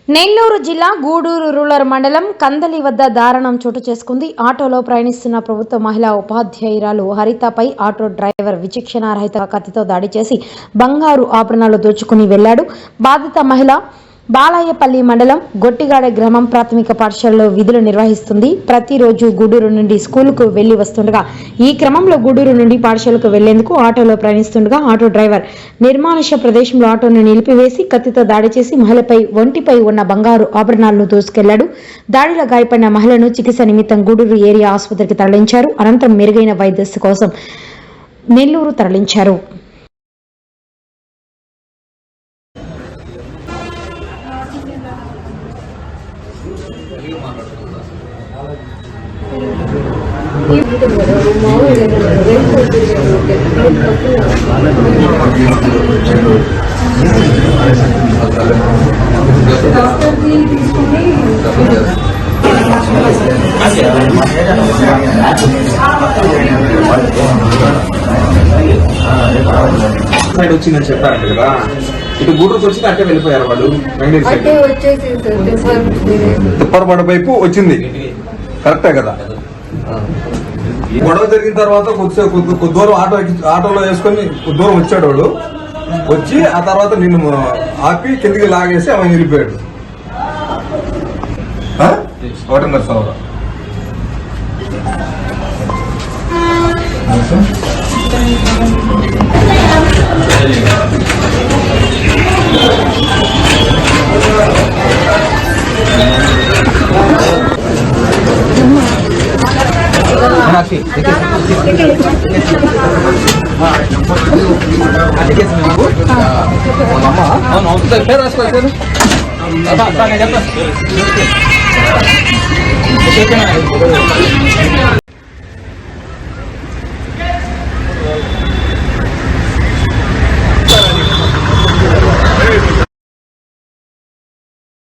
నెల్లూరు జిల్లా గూడూరు రూరల్ మండలం కందలి వద్ద దారుణం చోటు చేసుకుంది. ఆటోలో ప్రయాణిస్తున్న ప్రభుత్వ మహిళా ఉపాధ్యాయురాలు హరితపై ఆటో డ్రైవర్ విచక్షణారహిత కత్తితో దాడి చేసి బంగారు ఆభరణాలు దోచుకుని వెళ్లాడు. బాధిత మహిళ బాలాయపల్లి మండలం గొట్టిగాడ గ్రామం ప్రాథమిక పాఠశాలలో విధులు నిర్వహిస్తుంది. ప్రతిరోజు గూడూరు నుండి స్కూలుకు వెళ్లి వస్తుండగా ఈ క్రమంలో గూడూరు నుండి పాఠశాలకు వెళ్లేందుకు ఆటోలో ప్రయాణిస్తుండగా ఆటో డ్రైవర్ నిర్మానుష్య ప్రదేశంలో ఆటోను నిలిపివేసి కత్తితో దాడి చేసి మహిళపై ఒంటిపై ఉన్న బంగారు ఆభరణాలను దోసుకెళ్లాడు. దాడిలో గాయపడిన మహిళను చికిత్స నిమిత్తం గూడూరు ఏరియా ఆసుపత్రికి తరలించారు. అనంతరం మెరుగైన వైద్య కోసం నెల్లూరు తరలించారు. వచ్చిందని చెప్పారంట కదా, ఇటు గూడూరుకి వచ్చి అట్టే వెళ్ళిపోయారు వాళ్ళు. తిప్పరపడ వైపు వచ్చింది, కరెక్టే కదా. గొడవ జరిగిన తర్వాత కొద్ది దూరం ఆటోలో వేసుకొని కొద్ది దూరం వచ్చాడు వాడు. వచ్చి ఆ తర్వాత నిన్ను ఆపి కిందికి లాగేసి ఆమె వెళ్ళిపోయాడు. ఒకటిన్నర సంవత్సరం పేరు రాసుకోవాలి.